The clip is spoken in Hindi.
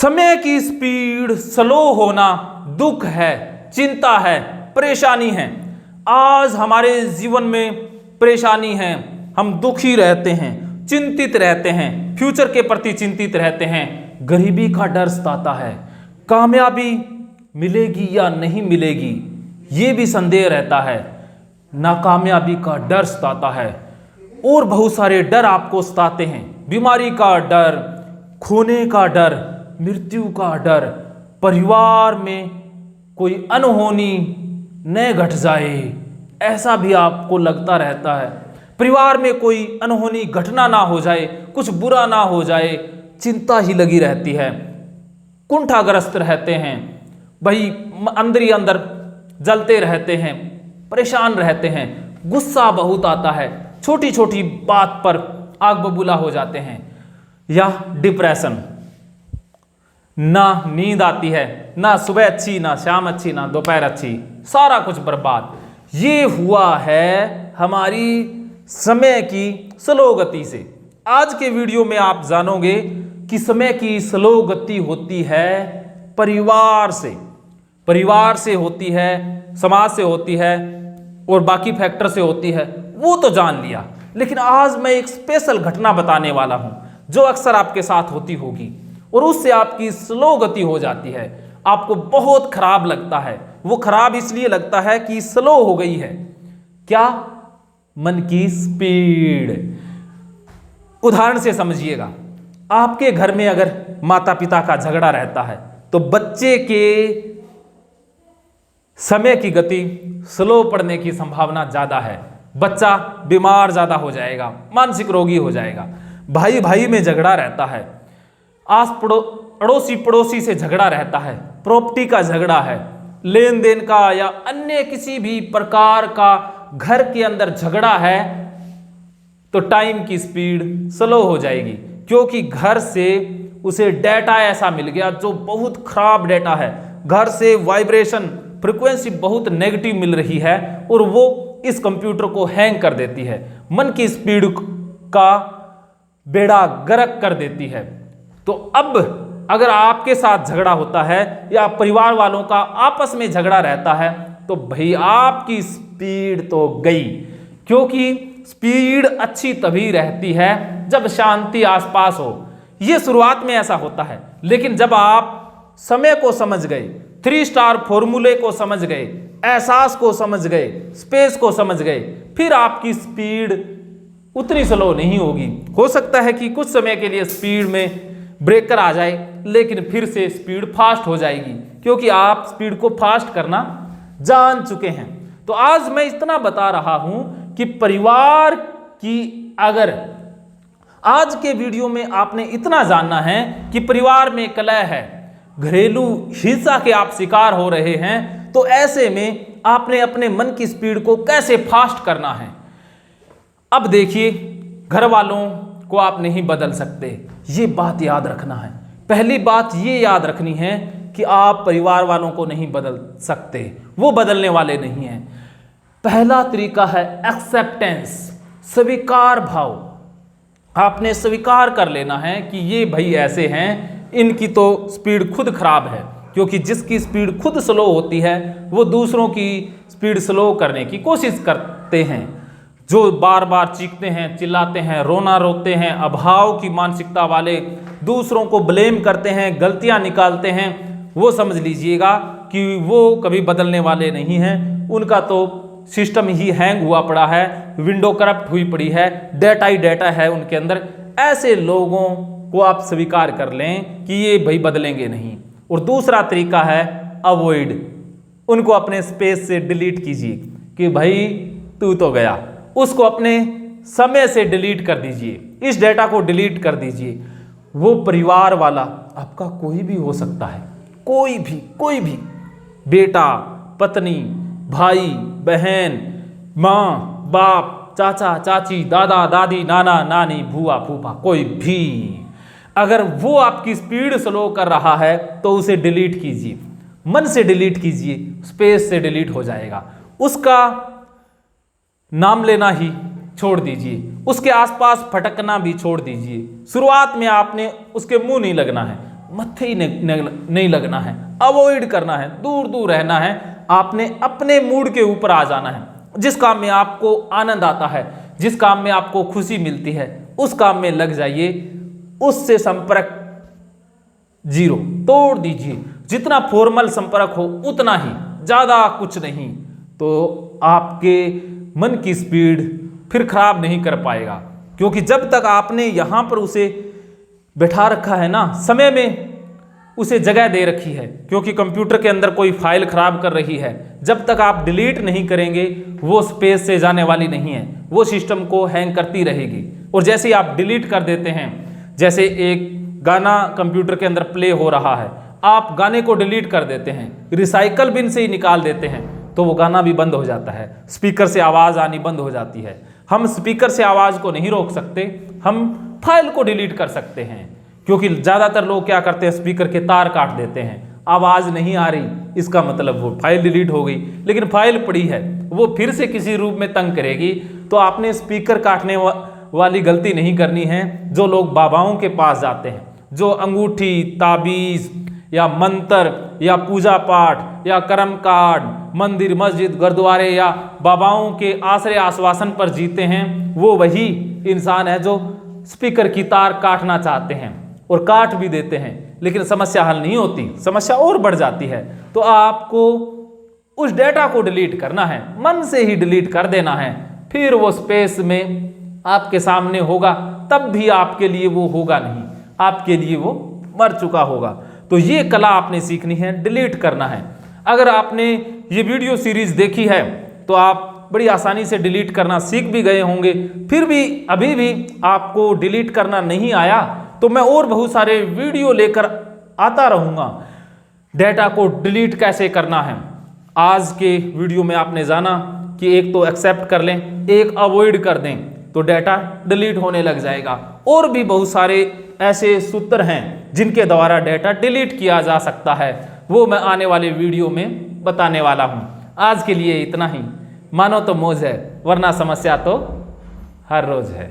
समय की स्पीड स्लो होना दुख है, चिंता है, परेशानी है। आज हमारे जीवन में परेशानी है, हम दुखी रहते हैं, चिंतित रहते हैं, फ्यूचर के प्रति चिंतित रहते हैं, गरीबी का डर सताता है, कामयाबी मिलेगी या नहीं मिलेगी ये भी संदेह रहता है, नाकामयाबी का डर सताता है और बहुत सारे डर आपको सताते हैं। बीमारी का डर, खोने का डर, मृत्यु का डर, परिवार में कोई अनहोनी न घट जाए ऐसा भी आपको लगता रहता है, परिवार में कोई अनहोनी घटना ना हो जाए, कुछ बुरा ना हो जाए, चिंता ही लगी रहती है, कुंठाग्रस्त रहते हैं, भाई अंदर ही अंदर जलते रहते हैं, परेशान रहते हैं, गुस्सा बहुत आता है, छोटी छोटी बात पर आग बबूला हो जाते हैं, या डिप्रेशन, ना नींद आती है, ना सुबह अच्छी, ना शाम अच्छी, ना दोपहर अच्छी, सारा कुछ बर्बाद। ये हुआ है हमारी समय की स्लो गति से। आज के वीडियो में आप जानोगे कि समय की स्लो गति होती है परिवार से होती है, समाज से होती है और बाकी फैक्टर से होती है, वो तो जान लिया। लेकिन आज मैं एक स्पेशल घटना बताने वाला हूं जो अक्सर आपके साथ होती होगी और उससे आपकी स्लो गति हो जाती है, आपको बहुत खराब लगता है। वो खराब इसलिए लगता है कि स्लो हो गई है। क्या? मन की स्पीड। उदाहरण से समझिएगा, आपके घर में अगर माता पिता का झगड़ा रहता है तो बच्चे के समय की गति स्लो पड़ने की संभावना ज्यादा है, बच्चा बीमार ज्यादा हो जाएगा, मानसिक रोगी हो जाएगा। भाई भाई में झगड़ा रहता है, अड़ोसी पड़ोसी से झगड़ा रहता है, प्रॉपर्टी का झगड़ा है, लेन देन का या अन्य किसी भी प्रकार का घर के अंदर झगड़ा है, तो टाइम की स्पीड स्लो हो जाएगी, क्योंकि घर से उसे डेटा ऐसा मिल गया जो बहुत खराब डेटा है। घर से वाइब्रेशन फ्रीक्वेंसी बहुत नेगेटिव मिल रही है और वो इस कंप्यूटर को हैंग कर देती है, मन की स्पीड का बेड़ा गर्क कर देती है। तो अब अगर आपके साथ झगड़ा होता है या परिवार वालों का आपस में झगड़ा रहता है तो भाई आपकी स्पीड तो गई, क्योंकि स्पीड अच्छी तभी रहती है जब शांति आसपास हो। यह शुरुआत में ऐसा होता है, लेकिन जब आप समय को समझ गए, 3 स्टार फॉर्मूले को समझ गए, एहसास को समझ गए, स्पेस को समझ गए, फिर आपकी स्पीड उतनी स्लो नहीं होगी। हो सकता है कि कुछ समय के लिए स्पीड में ब्रेकर आ जाए, लेकिन फिर से स्पीड फास्ट हो जाएगी, क्योंकि आप स्पीड को फास्ट करना जान चुके हैं। तो आज मैं इतना बता रहा हूं कि परिवार की, अगर आज के वीडियो में आपने इतना जानना है कि परिवार में कलह है, घरेलू हिंसा के आप शिकार हो रहे हैं, तो ऐसे में आपने अपने मन की स्पीड को कैसे फास्ट करना है। अब देखिए, घर वालों को आप नहीं बदल सकते, ये बात याद रखना है। पहली बात ये याद रखनी है कि आप परिवार वालों को नहीं बदल सकते, वो बदलने वाले नहीं हैं। पहला तरीका है एक्सेप्टेंस, स्वीकार भाव। आपने स्वीकार कर लेना है कि ये भाई ऐसे हैं, इनकी तो स्पीड खुद खराब है, क्योंकि जिसकी स्पीड खुद स्लो होती है वो दूसरों की स्पीड स्लो करने की कोशिश करते हैं। जो बार बार चीखते हैं, चिल्लाते हैं, रोना रोते हैं, अभाव की मानसिकता वाले, दूसरों को ब्लेम करते हैं, गलतियां निकालते हैं, वो समझ लीजिएगा कि वो कभी बदलने वाले नहीं हैं। उनका तो सिस्टम ही हैंग हुआ पड़ा है, विंडो करप्ट हुई पड़ी है, डेटा ही डेटा है उनके अंदर। ऐसे लोगों को आप स्वीकार कर लें कि ये भाई बदलेंगे नहीं। और दूसरा तरीका है अवॉइड, उनको अपने स्पेस से डिलीट कीजिए कि भाई तू तो गया, उसको अपने समय से डिलीट कर दीजिए, इस डेटा को डिलीट कर दीजिए। वो परिवार वाला आपका कोई भी हो सकता है, कोई भी बेटा, पत्नी, भाई, बहन, माँ, बाप, चाचा, चाची, दादा, दादी, नाना, नानी, बुआ, फूफा, कोई भी। अगर वो आपकी स्पीड स्लो कर रहा है तो उसे डिलीट कीजिए, मन से डिलीट कीजिए, स्पेस से डिलीट हो जाएगा। उसका नाम लेना ही छोड़ दीजिए, उसके आसपास भटकना भी छोड़ दीजिए। शुरुआत में आपने उसके मुंह नहीं लगना है, मत्थे ही नहीं लगना है, अवॉइड करना है, दूर दूर रहना है। आपने अपने मूड के ऊपर आ जाना है। जिस काम में आपको आनंद आता है, जिस काम में आपको खुशी मिलती है, उस काम में लग जाइए। उससे संपर्क जीरो, तोड़ दीजिए। जितना फॉर्मल संपर्क हो उतना ही, ज़्यादा कुछ नहीं। तो आपके मन की स्पीड फिर खराब नहीं कर पाएगा, क्योंकि जब तक आपने यहाँ पर उसे बैठा रखा है ना, समय में उसे जगह दे रखी है, क्योंकि कंप्यूटर के अंदर कोई फाइल खराब कर रही है, जब तक आप डिलीट नहीं करेंगे वो स्पेस से जाने वाली नहीं है, वो सिस्टम को हैंग करती रहेगी। और जैसे ही आप डिलीट कर देते हैं, जैसे एक गाना कंप्यूटर के अंदर प्ले हो रहा है, आप गाने को डिलीट कर देते हैं, रिसाइकल बिन से ही निकाल देते हैं, तो वो गाना भी बंद हो जाता है, स्पीकर से आवाज़ आनी बंद हो जाती है। हम स्पीकर से आवाज़ को नहीं रोक सकते, हम फाइल को डिलीट कर सकते हैं, क्योंकि ज़्यादातर लोग क्या करते हैं, स्पीकर के तार काट देते हैं, आवाज़ नहीं आ रही, इसका मतलब वो फाइल डिलीट हो गई, लेकिन फाइल पड़ी है, वो फिर से किसी रूप में तंग करेगी। तो आपने स्पीकर काटने वाली गलती नहीं करनी है। जो लोग बाबाओं के पास जाते हैं, जो अंगूठी, ताबीज़ या मंत्र या पूजा पाठ या कर्मकांड, मंदिर, मस्जिद, गुरुद्वारे या बाबाओं के आश्रय आश्वासन पर जीते हैं, वो वही इंसान है जो स्पीकर की तार काटना चाहते हैं और काट भी देते हैं, लेकिन समस्या हल नहीं होती, समस्या और बढ़ जाती है। तो आपको उस डेटा को डिलीट करना है, मन से ही डिलीट कर देना है, फिर वो स्पेस में आपके सामने होगा, तब भी आपके लिए वो होगा नहीं, आपके लिए वो मर चुका होगा। तो ये कला आपने सीखनी है, डिलीट करना है। अगर आपने ये वीडियो सीरीज देखी है तो आप बड़ी आसानी से डिलीट करना सीख भी गए होंगे। फिर भी अभी भी आपको डिलीट करना नहीं आया तो मैं और बहुत सारे वीडियो लेकर आता रहूँगा, डेटा को डिलीट कैसे करना है। आज के वीडियो में आपने जाना कि एक तो एक्सेप्ट कर लें, एक अवॉइड कर दें, तो डेटा डिलीट होने लग जाएगा। और भी बहुत सारे ऐसे सूत्र हैं जिनके द्वारा डेटा डिलीट किया जा सकता है, वो मैं आने वाले वीडियो में बताने वाला हूँ। आज के लिए इतना ही। मानो तो मौज है, वरना समस्या तो हर रोज है।